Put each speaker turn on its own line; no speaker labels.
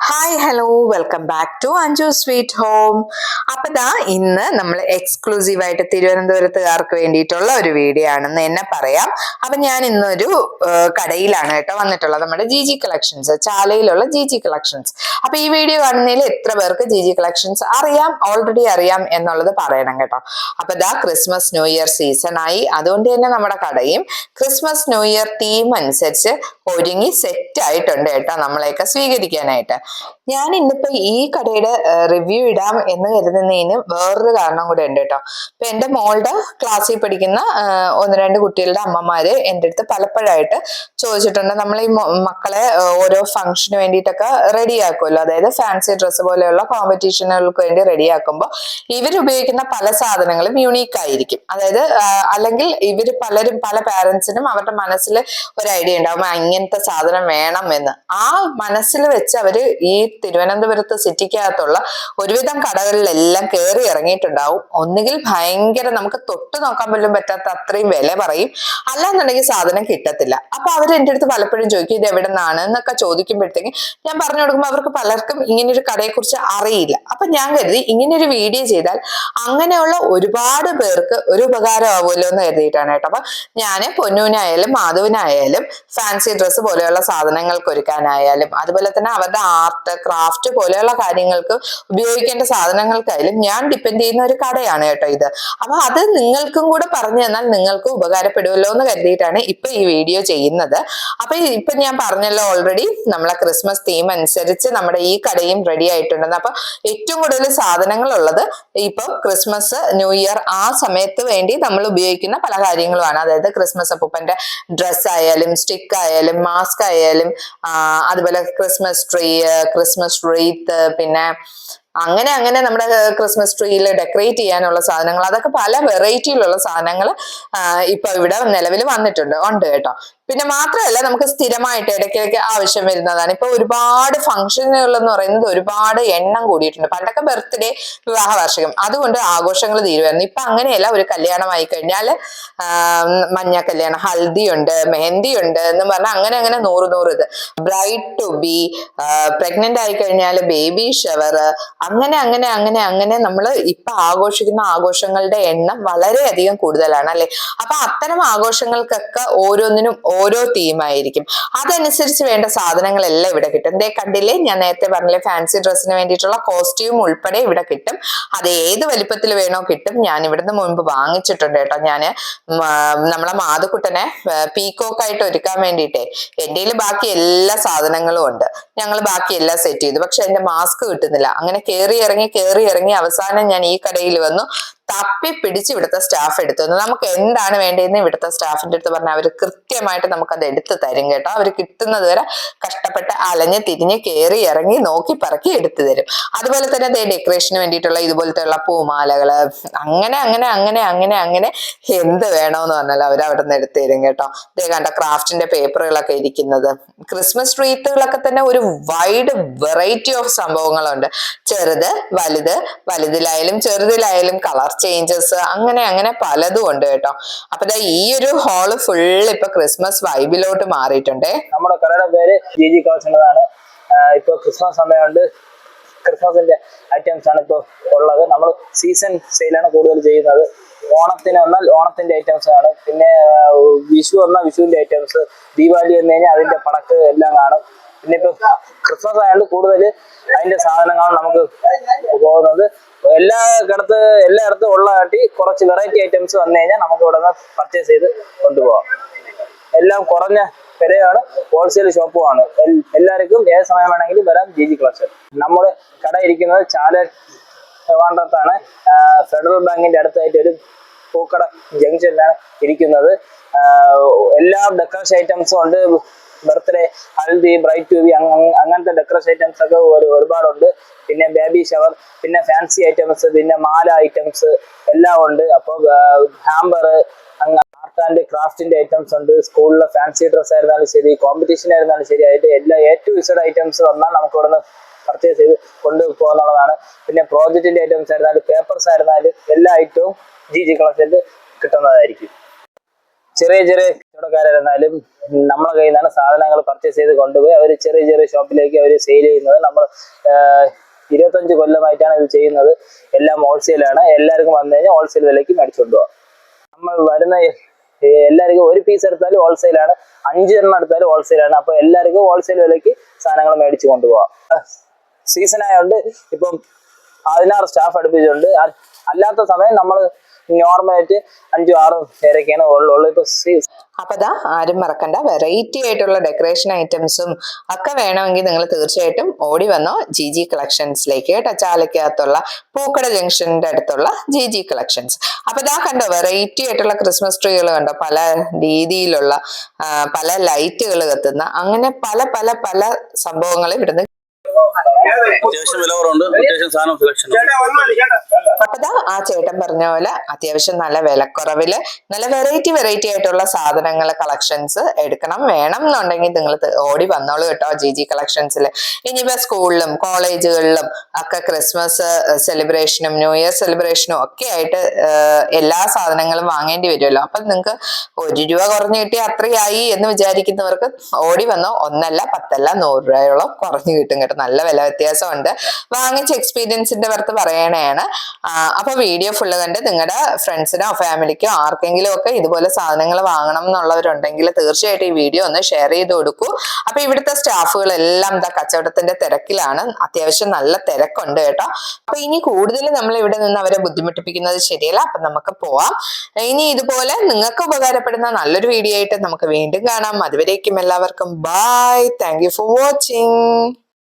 Hi hello welcome back to Anju sweet home. അപ്പൊ ഇന്ന് നമ്മൾ എക്സ്ക്ലൂസീവ് ആയിട്ട് തിരുവനന്തപുരത്തുകാർക്ക് വേണ്ടിയിട്ടുള്ള ഒരു വീഡിയോ ആണെന്ന് എന്നെ പറയാം. അപ്പൊ ഞാൻ ഇന്നൊരു കടയിലാണ് കേട്ടോ വന്നിട്ടുള്ളത്, നമ്മുടെ ജി കളക്ഷൻസ്, ചാലയിലുള്ള ജി കളക്ഷൻസ്. അപ്പൊ ഈ വീഡിയോ കാണുന്നതിൽ എത്ര പേർക്ക് ജി കളക്ഷൻസ് അറിയാം, ഓൾറെഡി അറിയാം എന്നുള്ളത് പറയണം കേട്ടോ. അപ്പൊ ക്രിസ്മസ് ന്യൂ ഇയർ സീസൺ ആയി, അതുകൊണ്ട് തന്നെ നമ്മുടെ കടയും ക്രിസ്മസ് ന്യൂ ഇയർ തീം അനുസരിച്ച് ഒരുങ്ങി സെറ്റ് ആയിട്ടുണ്ട് കേട്ടോ, നമ്മളെയൊക്കെ സ്വീകരിക്കാനായിട്ട്. ഞാൻ ഇന്നിപ്പോ ഈ കടയുടെ റിവ്യൂ ഇടാം എന്ന് കരുതുന്നതിന് വേറൊരു കാരണം കൂടെ ഉണ്ട് കേട്ടോ. ഇപ്പൊ എന്റെ മോളുടെ ക്ലാസ്സിൽ പഠിക്കുന്ന ഒന്ന് രണ്ട് കുട്ടികളുടെ അമ്മമാര് എൻ്റെ അടുത്ത് പലപ്പോഴായിട്ട് ചോദിച്ചിട്ടുണ്ട്, നമ്മൾ ഈ മക്കളെ ഓരോ ഫംഗ്ഷന് വേണ്ടിയിട്ടൊക്കെ റെഡിയാക്കുമല്ലോ, അതായത് ഫാൻസി ഡ്രസ്സ് പോലെയുള്ള കോമ്പറ്റീഷനുകൾക്ക് വേണ്ടി റെഡിയാക്കുമ്പോൾ ഇവരുപയോഗിക്കുന്ന പല സാധനങ്ങളും യുണീക്ക് ആയിരിക്കും. അതായത് അല്ലെങ്കിൽ പല പാരന്റ്സിനും അവരുടെ മനസ്സിൽ ഒരു ഐഡിയ ഉണ്ടാവും ഇങ്ങനത്തെ സാധനം വേണം എന്ന്. ആ മനസ്സിൽ വെച്ച് അവര് ഈ തിരുവനന്തപുരത്ത് സിറ്റിക്കകത്തുള്ള ഒരുവിധം കടകളിലെല്ലാം കയറി ഇറങ്ങിയിട്ടുണ്ടാവും. ഒന്നുകിൽ ഭയങ്കര നമുക്ക് തൊട്ട് നോക്കാൻ പോലും പറ്റാത്ത അത്രയും വില പറയും, അല്ലാന്നുണ്ടെങ്കിൽ സാധനം കിട്ടത്തില്ല. അപ്പൊ അവർ എൻ്റെ അടുത്ത് പലപ്പോഴും ചോദിക്കും ഇത് എവിടെ നിന്നാണ് എന്നൊക്കെ ചോദിക്കുമ്പോഴത്തേക്കും ഞാൻ പറഞ്ഞു കൊടുക്കുമ്പോൾ അവർക്ക് പലർക്കും ഇങ്ങനൊരു കടയെ കുറിച്ച് അറിയില്ല. അപ്പൊ ഞാൻ കരുതി ഇങ്ങനൊരു വീഡിയോ ചെയ്താൽ അങ്ങനെയുള്ള ഒരുപാട് പേർക്ക് ഒരു ഉപകാരമാവുമല്ലോ എന്ന് കരുതിയിട്ടാണ് കേട്ടോ. അപ്പൊ ഞാന് പൊന്നൂനായാലും മാധുവിനായാലും ഫാൻസി ഡ്രസ്സ് പോലെയുള്ള സാധനങ്ങൾക്ക് ഒരുക്കാനായാലും അതുപോലെ തന്നെ അവരുടെ ആർട്ട് ക്രാഫ്റ്റ് പോലെയുള്ള കാര്യങ്ങൾക്ക് ഉപയോഗിക്കേണ്ട സാധനങ്ങൾക്കായാലും ഞാൻ ഡിപ്പെൻഡ് ചെയ്യുന്ന ഒരു കടയാണ് കേട്ടോ ഇത്. അപ്പൊ അത് നിങ്ങൾക്കും കൂടെ പറഞ്ഞു തന്നാൽ നിങ്ങൾക്ക് ഉപകാരപ്പെടുമല്ലോ എന്ന് കരുതിയിട്ടാണ് ഇപ്പൊ ഈ വീഡിയോ ചെയ്യുന്നത്. അപ്പൊ ഇപ്പൊ ഞാൻ പറഞ്ഞല്ലോ ഓൾറെഡി നമ്മളെ ക്രിസ്മസ് തീം അനുസരിച്ച് നമ്മുടെ ഈ കടയും റെഡി ആയിട്ടുണ്ടെന്ന്. അപ്പൊ ഏറ്റവും കൂടുതൽ സാധനങ്ങൾ ഉള്ളത് ഇപ്പൊ ക്രിസ്മസ് ന്യൂ ഇയർ ആ സമയത്ത് വേണ്ടി നമ്മൾ ഉപയോഗിക്കുന്ന പല കാര്യങ്ങളുമാണ്. അതായത് ക്രിസ്മസ് അപ്പൂപ്പന്റെ ഡ്രസ് ആയാലും സ്റ്റിക്ക് ആയാലും മാസ്ക് ആയാലും അതുപോലെ ക്രിസ്മസ് ട്രീ, ക്രിസ്മസ് റീത്ത്, പിന്നെ അങ്ങനെ നമ്മുടെ ക്രിസ്മസ് ട്രീയിൽ ഡെക്കറേറ്റ് ചെയ്യാനുള്ള സാധനങ്ങൾ, അതൊക്കെ പല വെറൈറ്റിയിലുള്ള സാധനങ്ങൾ ഇപ്പൊ ഇവിടെ നിലവിൽ ഉണ്ട് കേട്ടോ. പിന്നെ മാത്രമല്ല നമുക്ക് സ്ഥിരമായിട്ട് ഇടയ്ക്കിടയ്ക്ക് ആവശ്യം വരുന്നതാണ്. ഇപ്പൊ ഒരുപാട് ഫംഗ്ഷനുകൾ എന്ന് പറയുന്നത് ഒരുപാട് എണ്ണം കൂടിയിട്ടുണ്ട്. പണ്ടൊക്കെ ബർത്ത്ഡേ, വിവാഹ വാർഷികം, അതുകൊണ്ട് ആഘോഷങ്ങൾ തീരുമായിരുന്നു. ഇപ്പൊ അങ്ങനെയല്ല, ഒരു കല്യാണമായി കഴിഞ്ഞാൽ മഞ്ഞ കല്യാണം, ഹൽദി ഉണ്ട്, മെഹന്തി ഉണ്ട് എന്ന് പറഞ്ഞാൽ അങ്ങനെ നൂറ് ഇത്, ബ്രൈഡ് ടു ബി, പ്രഗ്നന്റ് ആയി കഴിഞ്ഞാൽ ബേബി ഷവർ, അങ്ങനെ നമ്മൾ ഇപ്പൊ ആഘോഷിക്കുന്ന ആഘോഷങ്ങളുടെ എണ്ണം വളരെയധികം കൂടുതലാണ് അല്ലെ. അപ്പൊ അത്തരം ആഘോഷങ്ങൾക്കൊക്കെ ഓരോന്നിനും ഓരോ തീമായിരിക്കും. അതനുസരിച്ച് വേണ്ട സാധനങ്ങളെല്ലാം ഇവിടെ കിട്ടും. ദേ കണ്ടില്ലേ, ഞാൻ നേരത്തെ പറഞ്ഞില്ലേ ഫാൻസി ഡ്രസ്സിന് വേണ്ടിയിട്ടുള്ള കോസ്റ്റ്യൂം ഉൾപ്പെടെ ഇവിടെ കിട്ടും. അത് ഏത് വലിപ്പത്തിൽ വേണോ കിട്ടും. ഞാൻ ഇവിടുന്ന് മുൻപ് വാങ്ങിച്ചിട്ടുണ്ട് കേട്ടോ. ഞാന് നമ്മളെ മാധുക്കുട്ടനെ പീക്കോക്കായിട്ട് ഒരുക്കാൻ വേണ്ടിയിട്ടേ എൻ്റെ ബാക്കി എല്ലാ സാധനങ്ങളും ഉണ്ട്. ഞങ്ങൾ ബാക്കി എല്ലാം സെറ്റ് ചെയ്തു. പക്ഷെ എന്റെ മാസ്ക് കിട്ടുന്നില്ല. അങ്ങനെ കയറി ഇറങ്ങി അവസാനം ഞാൻ ഈ കടയിൽ വന്നു. തപ്പി പിടിച്ച് ഇവിടുത്തെ സ്റ്റാഫ് എടുത്തു തന്നു. നമുക്ക് എന്താണ് വേണ്ടതെന്ന് ഇവിടുത്തെ സ്റ്റാഫിന്റെ അടുത്ത് പറഞ്ഞാൽ അവർ കൃത്യമായിട്ട് നമുക്കത് എടുത്തു തരും കേട്ടോ. അവർ കിട്ടുന്നത് വരെ കഷ്ടപ്പെട്ട് അലഞ്ഞ് തിരിഞ്ഞ് കയറി ഇറങ്ങി നോക്കി പറക്കി എടുത്തു തരും. അതുപോലെ തന്നെ ഡെക്കറേഷന് വേണ്ടിയിട്ടുള്ള ഇതുപോലത്തെ ഉള്ള പൂമാലകള്, അങ്ങനെ എന്ത് വേണോന്ന് പറഞ്ഞാലും അവർ അവിടെ നിന്ന് എടുത്തു തരും കേട്ടോ. ഇതേ കണ്ട ക്രാഫ്റ്റിന്റെ പേപ്പറുകളൊക്കെ ഇരിക്കുന്നത്, ക്രിസ്മസ് ട്രീറ്റുകളൊക്കെ തന്നെ ഒരു വൈഡ് വെറൈറ്റി ഓഫ് സംഭവങ്ങളുണ്ട്. ചെറുത് വലുതിലായാലും ചെറുതിലായാലും കളർ ചേഞ്ചസ്, അങ്ങനെ പലതും ഉണ്ട് കേട്ടോ. അപ്പൊ ഈ ഒരു ഹാള് ഫുൾ ഇപ്പൊ ക്രിസ്മസ് വൈബിലോട്ട് മാറിയിട്ടുണ്ടേ.
നമ്മുടെ കടയുടെ പേര് ജി കളക്ഷൻ ആണ്. ഇപ്പൊ ക്രിസ്മസ് സമയമുണ്ട്, ക്രിസ്മസിന്റെ ഐറ്റംസ് ആണ് ഇപ്പോൾ ഉള്ളത്. നമ്മൾ സീസൺ സെയിലാണ് കൂടുതൽ ചെയ്യുന്നത്. ഓണത്തിന് വന്നാൽ ഓണത്തിന്റെ ഐറ്റംസ് ആണ്, പിന്നെ വിഷു വന്നാൽ വിഷുവിന്റെ ഐറ്റംസ്, ദീപാവലി വന്നു കഴിഞ്ഞാൽ അതിന്റെ പടക്ക് എല്ലാം കാണും. പിന്നെ ഇപ്പൊ ക്രിസ്മസ് ആയതുകൊണ്ട് കൂടുതൽ അതിന്റെ സാധനങ്ങളാണ് നമുക്ക് പോകുന്നത്. എല്ലായിടത്തും ഉള്ള കാട്ടി കുറച്ച് വെറൈറ്റി ഐറ്റംസ് വന്നു കഴിഞ്ഞാൽ നമുക്ക് ഇവിടെ നിന്ന് പർച്ചേസ് ചെയ്ത് കൊണ്ടുപോകാം. എല്ലാം കുറഞ്ഞ വിലയാണ്, ഹോൾസെയിൽ ഷോപ്പുമാണ്. എല്ലാവർക്കും ഏത് സമയം വേണമെങ്കിലും വരാം ജി കളക്ഷൻ. നമ്മുടെ കട ഇരിക്കുന്നത് ചാല ട്രിവാൻഡ്രത്താണ്. ഫെഡറൽ ബാങ്കിന്റെ അടുത്തായിട്ട് ഒരു പൂക്കട ജംഗ്ഷനിലാണ് ഇരിക്കുന്നത്. എല്ലാ ഡെക്കറേഷൻ ഐറ്റംസും ഉണ്ട്. Birthday, haldi, bride to be, അങ്ങനത്തെ ഡെക്കറേഷൻ ഐറ്റംസ് ഒക്കെ ഒരുപാടുണ്ട്. പിന്നെ ബേബി ഷവർ, പിന്നെ ഫാൻസി ഐറ്റംസ്, പിന്നെ മാല ഐറ്റംസ് എല്ലാം ഉണ്ട്. അപ്പോൾ ഹാമ്പർ, ആർട്ട് ആൻഡ് ക്രാഫ്റ്റിന്റെ ഐറ്റംസ് ഉണ്ട്. സ്കൂളിലെ ഫാൻസി ഡ്രസ് ആയിരുന്നാലും ശരി, കോമ്പറ്റീഷൻ ആയിരുന്നാലും ശരി, ആയിട്ട് എല്ലാ A to Z ഐറ്റംസ് വന്നാൽ നമുക്ക് ഇവിടെ നിന്ന് പർച്ചേസ് ചെയ്ത് കൊണ്ടുപോകുന്നതാണ്. പിന്നെ പ്രോജക്റ്റിന്റെ ഐറ്റംസ് ആയിരുന്നാലും പേപ്പർസ് ആയിരുന്നാലും എല്ലാ ഐറ്റവും ജി കളക്ഷനിൽ കിട്ടുന്നതായിരിക്കും. ചെറിയ കച്ചവടക്കാരായിരുന്നാലും നമ്മളെ കയ്യിൽ നിന്നാണ് സാധനങ്ങൾ പർച്ചേസ് ചെയ്ത് കൊണ്ടുപോയി അവർ ചെറിയ ചെറിയ ഷോപ്പിലേക്ക് അവർ സെയിൽ ചെയ്യുന്നത്. നമ്മൾ 25 കൊല്ലമായിട്ടാണ് ഇത് ചെയ്യുന്നത്. എല്ലാം ഹോൾസെയിലാണ്. എല്ലാവർക്കും വന്നു കഴിഞ്ഞാൽ ഹോൾസെയിൽ വിലയ്ക്ക് മേടിച്ചുകൊണ്ട് പോകാം. നമ്മൾ വരുന്ന എല്ലാവർക്കും ഒരു പീസ് എടുത്താലും ഹോൾസെയിലാണ്, 5 എണ്ണം എടുത്താലും ഹോൾസെയിലാണ്. അപ്പോൾ എല്ലാവർക്കും ഹോൾസെയിൽ വിലയ്ക്ക് സാധനങ്ങൾ മേടിച്ചു കൊണ്ടുപോകാം. സീസൺ ആയതുകൊണ്ട് ഇപ്പം 16 സ്റ്റാഫ് അടുപ്പിച്ചുണ്ട്. അല്ലാത്ത സമയം നമ്മൾ നോർമലായിട്ട് 5-6 പേരൊക്കെയാണ് ഉള്ളൂ. ഇപ്പൊ
അപ്പൊ ദാ ആരും മറക്കണ്ട, വെറൈറ്റി ആയിട്ടുള്ള ഡെക്കറേഷൻ ഐറ്റംസും ഒക്കെ വേണമെങ്കിൽ നിങ്ങൾ തീർച്ചയായിട്ടും ഓടി വന്നോ ജി കളക്ഷൻസിലേക്ക് കേട്ടോ. ചാലക്കകത്തുള്ള പൂക്കട ജംഗ്ഷന്റെ അടുത്തുള്ള ജി കളക്ഷൻസ്. അപ്പൊ ദാ കണ്ടോ, വെറൈറ്റി ആയിട്ടുള്ള ക്രിസ്മസ് ട്രീകൾ കണ്ടോ, പല രീതിയിലുള്ള പല ലൈറ്റുകൾ കത്തുന്ന, അങ്ങനെ പല പല പല സംഭവങ്ങൾ ഇവിടുന്ന്
അത്യാവശ്യം വില കുറവുണ്ട്, അത്യാവശ്യം സാധനം സെലക്ഷൻ.
അപ്പതാ ആ ചേട്ടൻ പറഞ്ഞ പോലെ അത്യാവശ്യം നല്ല വിലക്കുറവില് നല്ല വെറൈറ്റി ആയിട്ടുള്ള സാധനങ്ങൾ കളക്ഷൻസ് എടുക്കണം വേണം എന്നുണ്ടെങ്കിൽ നിങ്ങൾ ഓടി വന്നോളൂ കേട്ടോ ജി കളക്ഷൻസിൽ. ഇനിയിപ്പോ സ്കൂളിലും കോളേജുകളിലും ഒക്കെ ക്രിസ്മസ് സെലിബ്രേഷനും ന്യൂ ഇയർ സെലിബ്രേഷനും ഒക്കെ ആയിട്ട് എല്ലാ സാധനങ്ങളും വാങ്ങേണ്ടി വരുമല്ലോ. അപ്പൊ നിങ്ങൾക്ക് 1 രൂപ കുറഞ്ഞു കിട്ടി അത്രയായി എന്ന് വിചാരിക്കുന്നവർക്ക് ഓടി വന്നോ. 1 അല്ല 10 അല്ല 100 രൂപയോളം കുറഞ്ഞു കിട്ടും കേട്ടോ. നല്ല വില വ്യത്യാസമുണ്ട്. വാങ്ങിച്ച എക്സ്പീരിയൻസിന്റെ പുറത്ത് പറയണതാണ്. അപ്പൊ വീഡിയോ ഫുള്ള് കണ്ട് നിങ്ങളുടെ ഫ്രണ്ട്സിനോ ഫാമിലിക്കോ ആർക്കെങ്കിലും ഒക്കെ ഇതുപോലെ സാധനങ്ങൾ വാങ്ങണം എന്നുള്ളവരുണ്ടെങ്കിൽ തീർച്ചയായിട്ടും ഈ വീഡിയോ ഒന്ന് ഷെയർ ചെയ്ത് കൊടുക്കൂ. അപ്പൊ ഇവിടുത്തെ സ്റ്റാഫുകളെല്ലാം എന്താ കച്ചവടത്തിന്റെ തിരക്കിലാണ്. അത്യാവശ്യം നല്ല തിരക്കുണ്ട് കേട്ടോ. അപ്പൊ ഇനി കൂടുതൽ നമ്മൾ ഇവിടെ നിന്ന് അവരെ ബുദ്ധിമുട്ടിപ്പിക്കുന്നത് ശരിയല്ല. അപ്പൊ നമുക്ക് പോവാം. ഇനി ഇതുപോലെ നിങ്ങൾക്ക് ഉപകാരപ്പെടുന്ന നല്ലൊരു വീഡിയോ ആയിട്ട് നമുക്ക് വീണ്ടും കാണാം. അതുവരേക്കും എല്ലാവർക്കും bye. Thank you for watching.